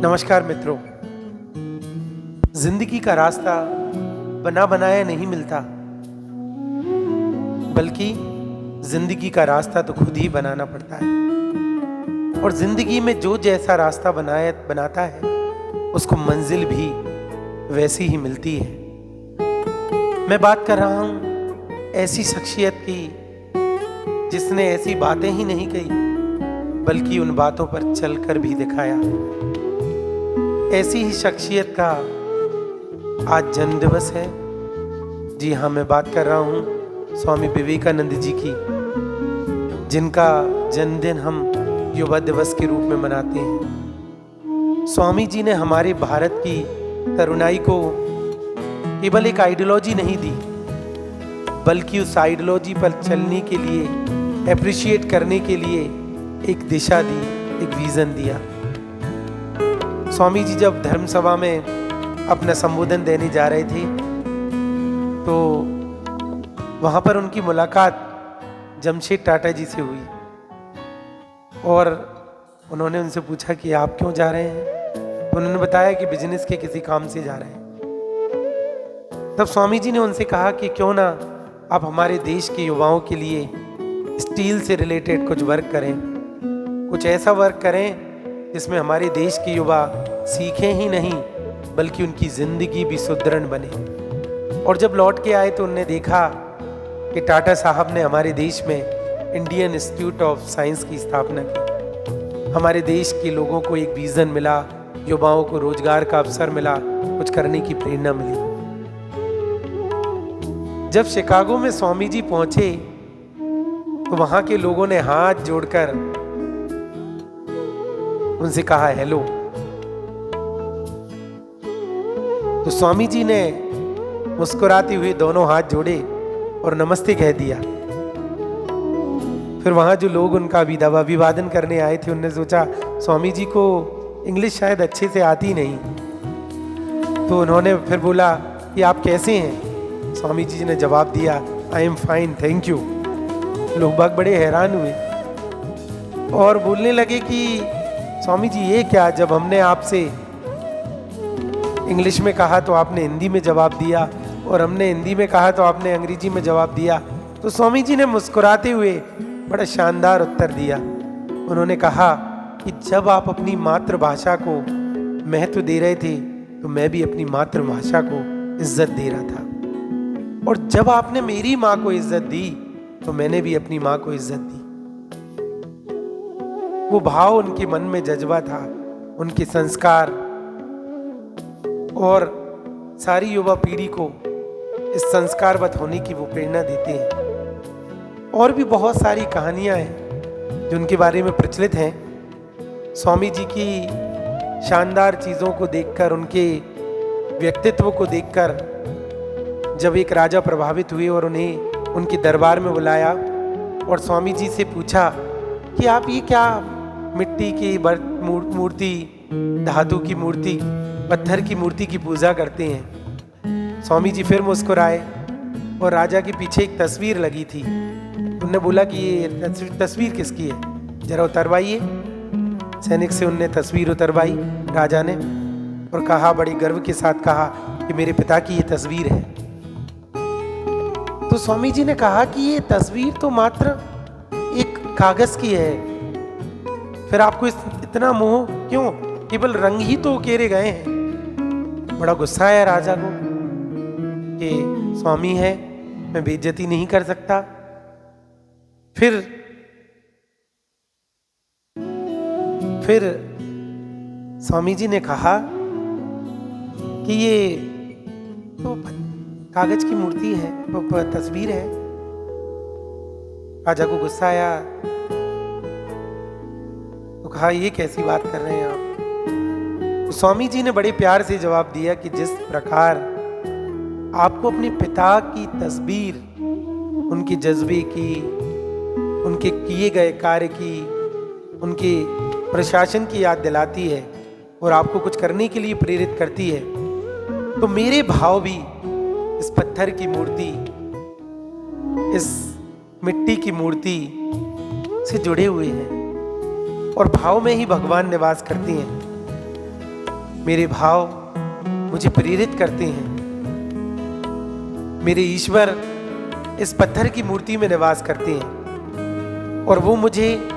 नमस्कार मित्रों। जिंदगी का रास्ता बना बनाया नहीं मिलता, बल्कि जिंदगी का रास्ता तो खुद ही बनाना पड़ता है। और जिंदगी में जो जैसा रास्ता बनाता है उसको मंजिल भी वैसी ही मिलती है। मैं बात कर रहा हूं ऐसी शख्सियत की जिसने ऐसी बातें ही नहीं कही बल्कि उन बातों पर चलकर भी दिखाया। ऐसी ही शख्सियत का आज जन्म दिवस है। जी हाँ, मैं बात कर रहा हूँ स्वामी विवेकानंद जी की, जिनका जन्मदिन हम युवा दिवस के रूप में मनाते हैं। स्वामी जी ने हमारे भारत की तरुणाई को केवल एक आइडियोलॉजी नहीं दी, बल्कि उस आइडियोलॉजी पर चलने के लिए, एप्रिशिएट करने के लिए एक दिशा दी, एक विजन दिया। स्वामी जी जब धर्म सभा में अपना संबोधन देने जा रहे थे तो वहाँ पर उनकी मुलाकात जमशेद टाटा जी से हुई और उन्होंने उनसे पूछा कि आप क्यों जा रहे हैं। उन्होंने बताया कि बिजनेस के किसी काम से जा रहे हैं। तब स्वामी जी ने उनसे कहा कि क्यों ना आप हमारे देश के युवाओं के लिए स्टील से रिलेटेड कुछ वर्क करें, कुछ ऐसा वर्क करें जिसमें हमारे देश के युवा सीखें ही नहीं बल्कि उनकी ज़िंदगी भी सुदृढ़ बने। और जब लौट के आए तो उन्होंने देखा कि टाटा साहब ने हमारे देश में इंडियन इंस्टीट्यूट ऑफ साइंस की स्थापना की। हमारे देश के लोगों को एक विज़न मिला, युवाओं को रोजगार का अवसर मिला, कुछ करने की प्रेरणा मिली। जब शिकागो में स्वामी जी पहुंचे तो वहां के लोगों ने हाथ जोड़कर उनसे कहा हेलो। तो स्वामी जी ने मुस्कुराते हुए दोनों हाथ जोड़े और नमस्ते कह दिया। फिर वहां जो लोग उनका अभिवादन करने आए थे उन्होंने सोचा स्वामी जी को इंग्लिश शायद अच्छे से आती नहीं, तो उन्होंने फिर बोला कि आप कैसे हैं। स्वामी जी ने जवाब दिया I am fine thank you. लोग बाग बड़े हैरान हुए और बोलने लगे कि स्वामी जी ये क्या, जब हमने आपसे इंग्लिश में कहा तो आपने हिंदी में जवाब दिया और हमने हिंदी में कहा तो आपने अंग्रेजी में जवाब दिया। तो स्वामी जी ने मुस्कुराते हुए बड़ा शानदार उत्तर दिया। उन्होंने कहा कि जब आप अपनी मातृभाषा को महत्व दे रहे थे तो मैं भी अपनी मातृभाषा को इज्जत दे रहा था, और जब आपने मेरी माँ को इज्जत दी तो मैंने भी अपनी माँ को इज्जत दी। वो भाव उनके मन में जज्बा था, उनके संस्कार और सारी युवा पीढ़ी को इस संस्कारवत होने की वो प्रेरणा देते हैं। और भी बहुत सारी कहानियां हैं जो उनके बारे में प्रचलित हैं। स्वामी जी की शानदार चीज़ों को देखकर, उनके व्यक्तित्व को देखकर जब एक राजा प्रभावित हुए और उन्हें उनके दरबार में बुलाया और स्वामी जी से पूछा कि आप ये क्या मिट्टी की मूर्ति, धातु की मूर्ति, पत्थर की मूर्ति की पूजा करते हैं। स्वामी जी फिर मुस्कुराए और राजा के पीछे एक तस्वीर लगी थी। उन्होंने बोला कि ये तस्वीर किसकी है, जरा उतरवाइए। सैनिक से उनने तस्वीर उतरवाई राजा ने और कहा, बड़ी गर्व के साथ कहा कि मेरे पिता की ये तस्वीर है। तो स्वामी जी ने कहा कि ये तस्वीर तो मात्र एक कागज की है, फिर आपको इतना मोह क्यों, केवल रंग ही तो उकेरे गए हैं। बड़ा गुस्सा आया राजा को कि स्वामी है, मैं बेइज्जती नहीं कर सकता। फिर स्वामी जी ने कहा कि ये तो कागज की मूर्ति है, वो तस्वीर है। राजा को गुस्सा आया तो कहा ये कैसी बात कर रहे हैं आप। तो स्वामी जी ने बड़े प्यार से जवाब दिया कि जिस प्रकार आपको अपने पिता की तस्वीर उनके जज्बे की, उनके किए गए कार्य की, उनके प्रशासन की याद दिलाती है और आपको कुछ करने के लिए प्रेरित करती है, तो मेरे भाव भी इस पत्थर की मूर्ति, इस मिट्टी की मूर्ति से जुड़े हुए हैं और भाव में ही भगवान निवास करती हैं। मेरे भाव मुझे प्रेरित करते हैं। मेरे ईश्वर इस पत्थर की मूर्ति में निवास करते हैं और वो मुझे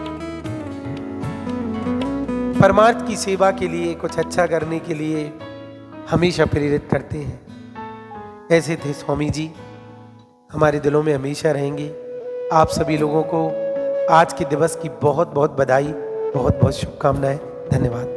परमार्थ की सेवा के लिए, कुछ अच्छा करने के लिए हमेशा प्रेरित करते हैं। ऐसे थे स्वामी जी, हमारे दिलों में हमेशा रहेंगे। आप सभी लोगों को आज के दिवस की बहुत बहुत बधाई, बहुत बहुत शुभकामनाएं। धन्यवाद।